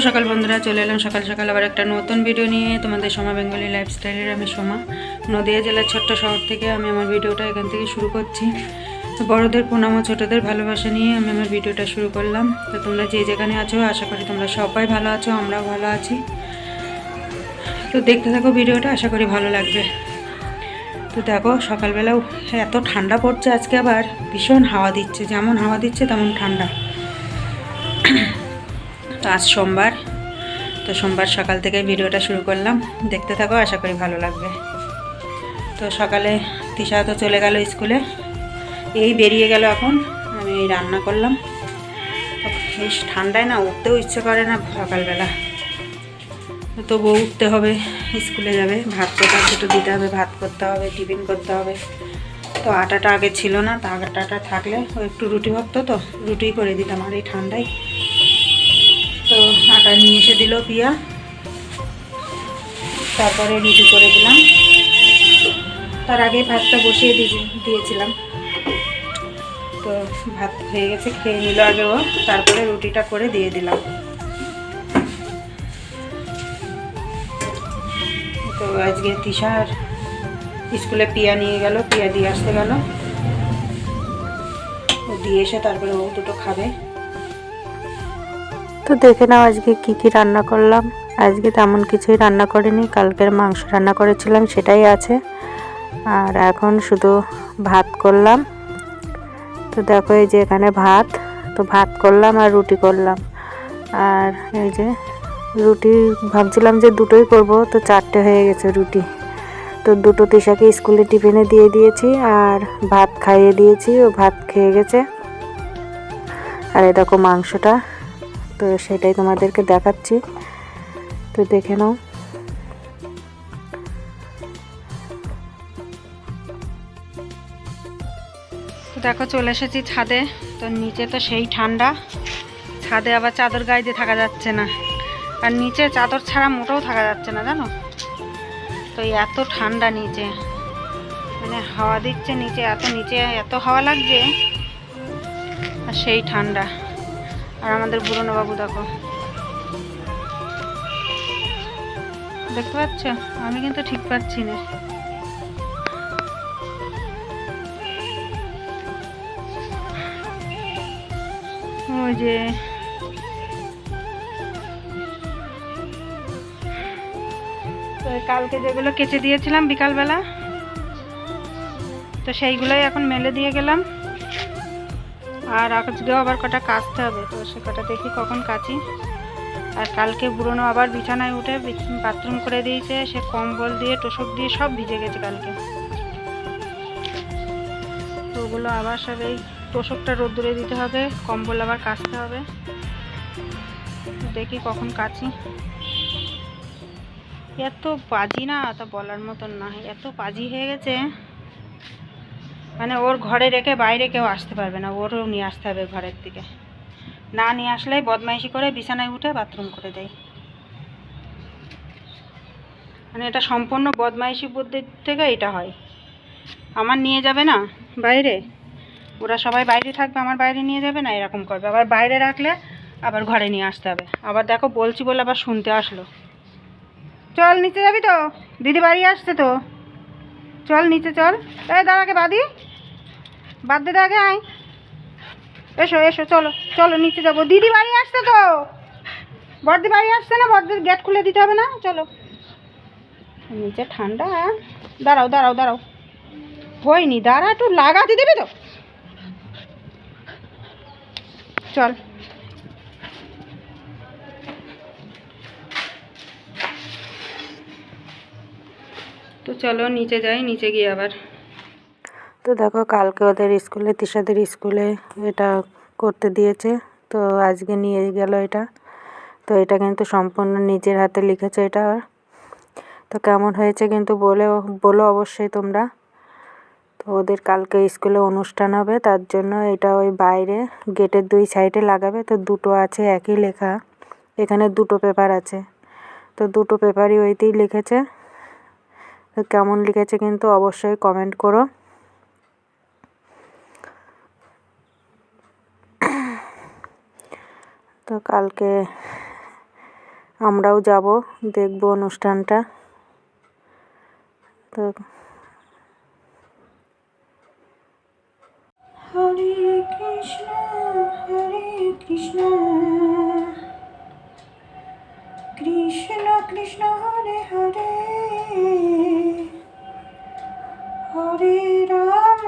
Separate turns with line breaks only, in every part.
সকাল বন্ধুরা, চলে এলাম সকাল সকাল আবার একটা নতুন ভিডিও নিয়ে। তোমাদের সোমা বেঙ্গলি লাইফস্টাইলের আমি সোমা, নদিয়া জেলার ছোট্ট শহর থেকে আমি আমার ভিডিওটা এখান থেকে শুরু করছি। তো বড়দের প্রণাম ও ছোটদের ভালোবাসা নিয়ে আমি আমার ভিডিওটা শুরু করলাম। তো তোমরা যে যেখানে আছো আশা করি তোমরা সবাই ভালো আছো, আমরাও ভালো আছি। তো দেখতে থাকো ভিডিওটা, আশা করি ভালো লাগবে। তো দেখো সকালবেলাও এত ঠান্ডা পড়ছে, আজকে আবার ভীষণ হাওয়া দিচ্ছে, যেমন হাওয়া দিচ্ছে তেমন ঠান্ডা। তো আজ সোমবার, তো সোমবার সকাল থেকে ভিডিওটা শুরু করলাম, দেখতে থাকো, আশা করি ভালো লাগবে। তো সকালে তিশা তো চলে গেল স্কুলে, এই বেরিয়ে গেল, এখন আমি এই রান্না করলাম। তো এই ঠান্ডায় না উঠতেও ইচ্ছে করে না সকালবেলা, তবুও উঠতে হবে, স্কুলে যাবে, ভাত কোটা দুটো দিতে হবে, ভাত করতে হবে, টিফিন করতে হবে। তো আটাটা আগে ছিল না, তো আটাটা থাকলে ও একটু রুটি ভাবতো, তো রুটি করে দিতাম আর এই ঠান্ডায়। তো আটা নিয়ে এসে দিল পিয়া, তারপরে রুটি করে দিলাম। তার আগে ভাতটা বসিয়ে দিয়েছিলাম। তো ভাত হয়ে গেছে, খেয়ে নিল আগে ও, তারপরে রুটিটা করে দিয়ে দিলাম। তো আজকে তিশার স্কুলে পিয়া নিয়ে গেল, পিয়া দিয়ে আসতে গেল, ও দিয়ে এসে তারপরে ও দুটো খাবে।
তো দেখে নাও আজকে কি কি রান্না করলাম। আজকে তেমন কিছুই রান্না করিনি, কালকের মাংস রান্না করেছিলাম সেটাই আছে, আর এখন শুধু ভাত করলাম। তো দেখো এই যে এখানে ভাত, তো ভাত করলাম আর রুটি করলাম। আর এই যে রুটি ভাবছিলাম যে দুটোই করব, তো 4টে হয়ে গেছে রুটি। তো দুটো তিশাকে স্কুলে টিফিনে দিয়ে দিয়েছি আর ভাত খাইয়ে দিয়েছি, ও ভাত খেয়ে গেছে। আর এই দেখো মাংসটা, তো সেটাই তোমাদেরকে দেখাচ্ছি, তো দেখে নাও।
তো দেখো চলে এসেছি ছাদে। তো নিচে তো সেই ঠান্ডা, ছাদে আবার চাদর গায়ে দিয়ে থাকা যাচ্ছে না, আর নিচে চাদর ছাড়া মোটেও থাকা যাচ্ছে না, জানো তো এত ঠান্ডা নিচে, মানে হাওয়া দিচ্ছে নিচে, নিচে এত হাওয়া লাগছে, আর সেই ঠান্ডা। আর আমাদের বুড়নো বাবু দেখো, দেখতে পাচ্ছ? আমি কিন্তু ঠিক পাচ্ছি না। ওই যে তো কালকে যেগুলো কেচে দিয়েছিলাম বিকালবেলা, তো সেইগুলোই এখন মেলে দিয়ে গেলাম। আর আজকেও আবার কটা কাচতে হবে, তো সে কটা দেখি কখন কাচি। আর কালকে বুড়োনো আবার বিছানায় উঠে বাথরুম করে দিয়েছে, সে কম্বল দিয়ে তোষক দিয়ে সব ভিজে গেছে কালকে। তো ওগুলো আবার সব এই তোষকটা রোদ্দুরে দিতে হবে, কম্বল আবার কাচতে হবে। দেখি কখন কাচি। এত পাজি না, তা বলার মতন না, এত পাজি হয়ে গেছে, মানে ওর ঘরে রেখে বাইরে কেউ আসতে পারবে না, ওরও নিয়ে আসতে হবে ঘরের দিকে, না নিয়ে আসলেই বদমাইশি করে বিছানায় উঠে বাথরুম করে দেয়। মানে এটা সম্পূর্ণ বদমাইশি বুদ্ধির থেকে এটা হয়। আমার নিয়ে যাবে না বাইরে, ওরা সবাই বাইরে থাকবে, আমার বাইরে নিয়ে যাবে না, এরকম করবে। আবার বাইরে রাখলে আবার ঘরে নিয়ে আসতে হবে। আবার দেখো বলছি বলে আবার শুনতে আসলো। চল নিচে যাবি তো, দিদি বাড়ি আসছে তো, চল নিচে চল। এই দাঁড়াকে বাদি, বাদ দে আগে, আয়, এসো এসো, চলো চলো নিচে যাবো, দিদি বাড়ি আসছে তো, বড়দি বাড়ি আসছে না, বড়দির গেট খুলে দিতে হবে না, চলো। নিচে ঠান্ডা, দাঁড়াও দাঁড়াও দাঁড়াও, হয়নি, দাঁড়া, একটু লাগাতে দেবে তো, চল। তো চলো নিচে যাই, নিচে গিয়ে আবার।
তো দেখো কালকে ওদের স্কুলে, তিশাদের স্কুলে এটা করতে দিয়েছে, তো আজকে নিয়ে গেল এটা। তো এটা কিন্তু সম্পূর্ণ নিজের হাতে লিখেছে এটা। তো কেমন হয়েছে কিন্তু বলো অবশ্যই তোমরা। তো ওদের কালকে স্কুলে অনুষ্ঠান হবে, তার জন্য এটা ওই বাইরে গেটের 2 সাইডে লাগাবে। তো দুটো আছে একই লেখা, এখানে দুটো পেপার আছে, তো দুটো পেপারই ওইতেই লিখেছে। তো কেমন লিখেছে কিন্তু অবশ্যই কমেন্ট করো। তো কালকে আমরাও যাব, দেখব অনুষ্ঠানটা। তো
হরে কৃষ্ণ কৃষ্ণ কৃষ্ণ হরে হরে, হরে রাম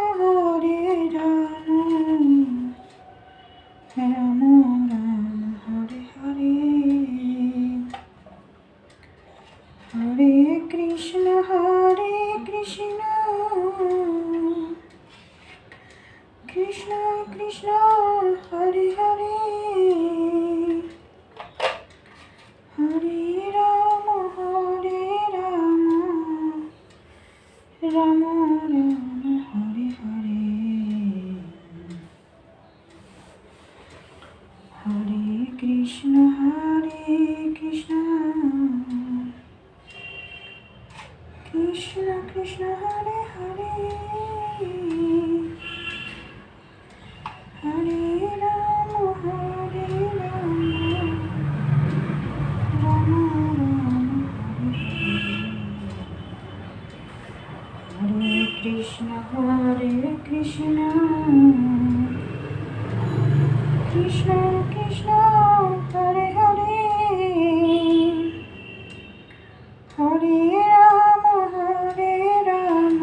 রাম রাম হরে হরে, হরে কৃষ্ণ কৃষ্ণ কৃষ্ণ হরে হরে, হরে রাম রাম রাম হরে হরে, হরে কৃষ্ণ কৃষ্ণ কৃষ্ণ হরে হরে, হরে রাম রাম রাম হরে কৃষ্ণ কৃষ্ণ কৃষ্ণ হরে হরে, হরে রাম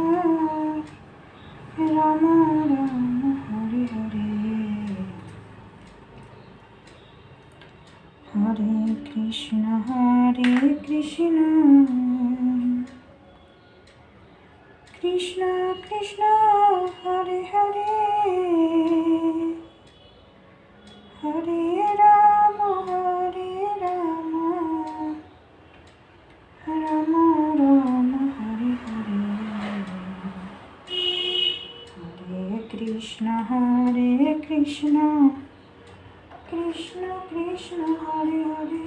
রাম রাম হরে হরে, হরে কৃষ্ণ কৃষ্ণ কৃষ্ণ হরে হরে, হরে রাম রাম রাম হরে হরে, হরে কৃষ্ণ কৃষ্ণ কৃষ্ণ হরে হরে,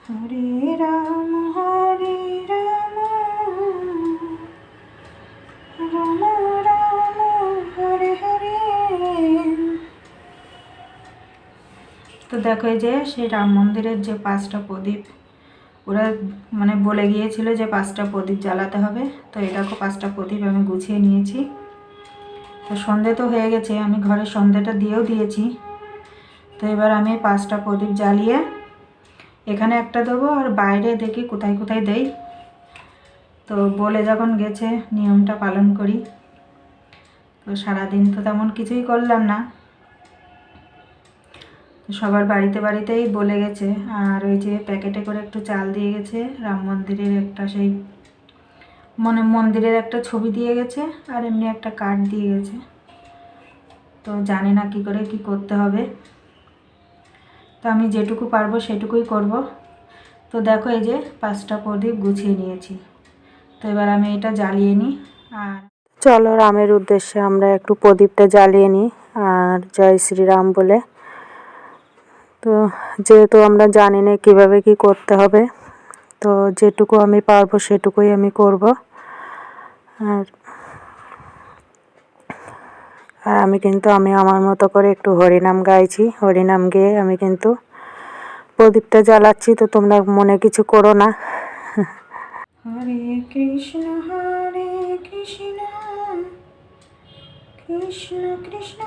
হরে রাম রাম রাম হরে হরে। তো দেখো, এই যে সেই রাম মন্দিরের যে 5টা প্রদীপ ওরা মানে বলে গিয়েছিল যে 5টা প্রদীপ জ্বালাতে হবে। তো এই দেখো 5টা প্রদীপ আমি গুছিয়ে নিয়েছি। তো সন্ধে তো হয়ে গেছে, আমি ঘরে সন্ধেটা দিয়েও দিয়েছি। তো এবার আমি 5টা প্রদীপ জ্বালিয়ে এখানে একটা দেবো, আর বাইরে দেখি কোথায় কোথায় দেই। তো বলে যখন গেছে নিয়মটা পালন করি। তো সারাদিন তো তেমন কিছুই করলাম না, তো সবার বাড়িতে বাড়িতেই বলে গেছে। আর ওই যে প্যাকেটে করে একটু চাল দিয়ে গেছে, রাম মন্দিরের একটা সেই মন্দিরের একটা ছবি দিয়ে গেছে, আর এমনি একটা কার্ড দিয়ে গেছে। তো জানি না কি করে কি করতে হবে, তো আমি যেটুকু পারবো সেটুকুই করব। তো দেখো, এই যে 5টা প্রদীপ গুছিয়ে নিয়েছি। তো এবার আমি এটা জ্বালিয়ে নিই। আর
চলো, রামের উদ্দেশ্যে আমরা একটু প্রদীপটা জ্বালিয়ে নিই আর জয় শ্রীরাম বলে। তো যেহেতু আমরা জানি না কীভাবে কি করতে হবে, তো যেটুকু আমি পারবো সেটুকুই আমি করব। আর আমি কিন্তু আমার মতো করে একটু হরিনাম গাইছি। হরিনাম গেয়ে আমি কিন্তু প্রদীপটা জ্বালাচ্ছি, তো তোমরা মনে কিছু করো না।
হরে কৃষ্ণ কৃষ্ণ কৃষ্ণ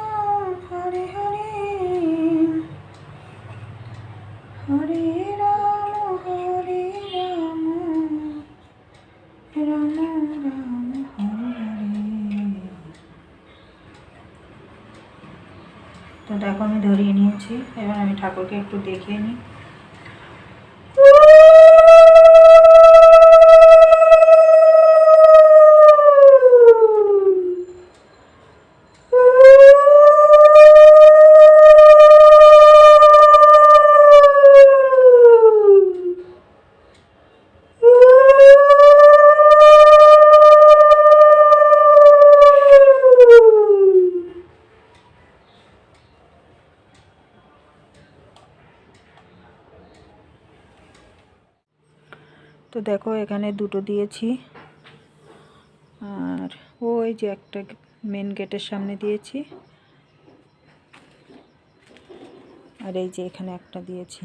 হরে হরে, হরে রাম রাম রাম হরে হরে। তো দেখো, আমি ধরিয়ে নিয়েছি। এবার আমি ঠাকুরকে একটু দেখিয়ে নিই। তো দেখো, এখানে 2টো দিয়েছি, আর ওই যে একটা মেন গেটের সামনে দিয়েছি, আর এই যে এখানে একটা দিয়েছি।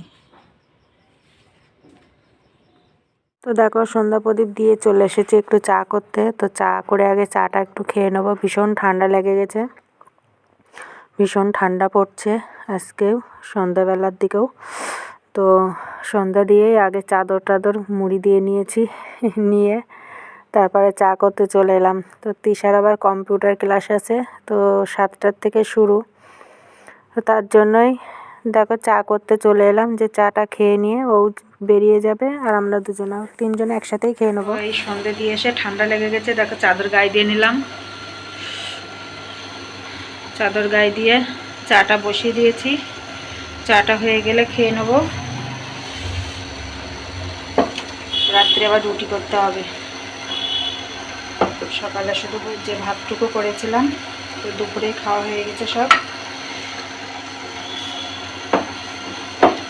তো দেখো সন্ধ্যা প্রদীপ দিয়ে চলে এসেছি একটু চা করতে। তো চা করে আগে চাটা একটু খেয়ে নেবো। ভীষণ ঠান্ডা লেগে গেছে, ভীষণ ঠান্ডা পড়ছে আজকেও সন্ধ্যাবেলার দিকেও। তো সন্ধ্যা দিয়েই আগে চাদর টাদর মুড়ি দিয়ে নিয়েছি, নিয়ে তারপরে চা করতে চলে এলাম। তো তিশার আবার কম্পিউটার ক্লাস আছে, তো 7টার থেকে শুরু। তো তার জন্যই দেখো চা করতে চলে এলাম, যে চাটা খেয়ে নিয়ে ও বেরিয়ে যাবে আর আমরা তিনজনে একসাথেই খেয়ে নেবো।
এই সন্ধ্যে দিয়ে এসে ঠান্ডা লেগে গেছে, দেখো চাদর গায়ে দিয়ে নিলাম। চাদর গায়ে দিয়ে চাটা বসিয়ে দিয়েছি, চাটা হয়ে গেলে খেয়ে নেবো। রাত্রে আবার রুটি করতে হবে। সকালে শুধু যে ভাতটুকু করেছিলাম, তো দুপুরে খাওয়া হয়ে গেছে সব।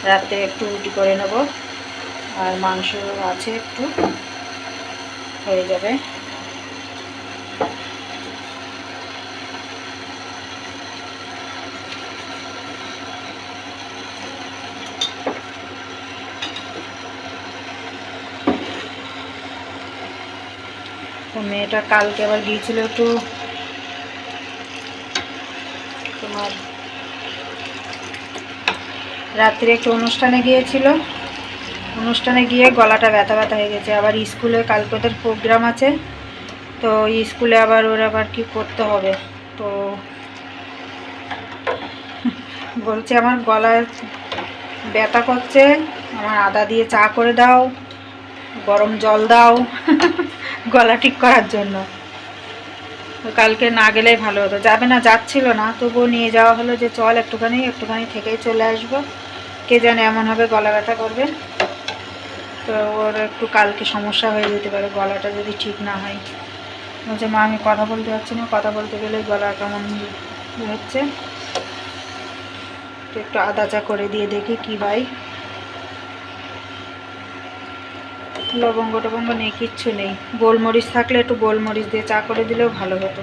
রাতে একটু রুটি করে নেব, আর মাংস আছে একটু, হয়ে যাবে। তো মেয়েটা কালকে আবার গিয়েছিল একটু তোমার রাত্রে একটু অনুষ্ঠানে গিয়েছিল, অনুষ্ঠানে গিয়ে গলাটা ব্যথা ব্যথা হয়ে গেছে। আবার স্কুলে কালকে ওদের প্রোগ্রাম আছে, তো স্কুলে আবার ওর আবার কি করতে হবে। তো বলছে আমার গলায় ব্যথা করছে, আমার আদা দিয়ে চা করে দাও, গরম জল দাও গলা ঠিক করার জন্য। তো কালকে না গেলেই ভালো হতো, যাবে না, যাচ্ছিল না, তবুও নিয়ে যাওয়া হলো যে চল একটুখানি থেকেই চলে আসবো, কে জানে এমন হবে গলা ব্যথা করবে। তো ওর একটু কালকে সমস্যা হয়ে যেতে পারে, গলাটা যদি ঠিক না হয়। বলছে মা আমি কথা বলতে পারছি না, কথা বলতে গেলে গলা কেমন হচ্ছে, তো একটু আদা চা করে দিয়ে দেখি কি হয়। লবঙ্গ টবঙ্গ নেই, কিচ্ছু নেই। গোলমরিচ থাকলে একটু গোলমরিচ দিয়ে চা করে দিলেও ভালো হতো,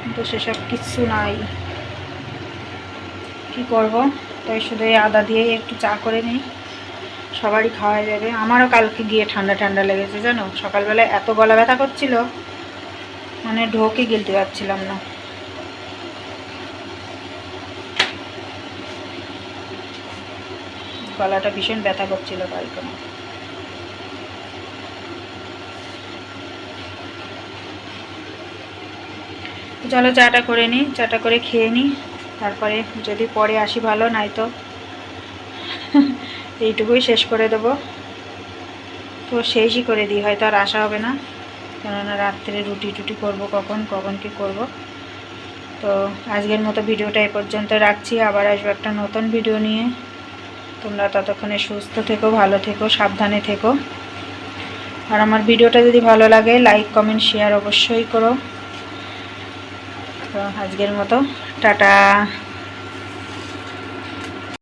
কিন্তু সেসব কিচ্ছু নাই, কি করব। তাই শুধু এই আদা দিয়েই একটু চা করে নিই, সবারই খাওয়া যাবে। আমারও কালকে গিয়ে ঠান্ডা ঠান্ডা লেগেছে জানো, সকালবেলায় এত গলা ব্যথা করছিল, মানে ঢোকে গিলতে পারছিলাম না। গলাটা ভীষণ ব্যথা করছিল কালকে। চলো চাটা করে নিই, চাটা করে খেয়ে নিই, তারপরে যদি পরে আসি ভালো, নাই তো এইটুকুই শেষ করে দেবো। তো শেষই করে দিই, হয়তো আর আসা হবে না, কেননা রাত্রে রুটি টুটি করবো, কখন কি করব। তো আজকের মতো ভিডিওটা এ পর্যন্ত রাখছি, আবার আসবো একটা নতুন ভিডিও নিয়ে। তোমরা ততক্ষণে সুস্থ থেকো, ভালো থেকো, সাবধানে থেকো। আর আমার ভিডিওটা যদি ভালো লাগে লাইক কমেন্ট শেয়ার অবশ্যই করো। তো আজকের মতো টাটা।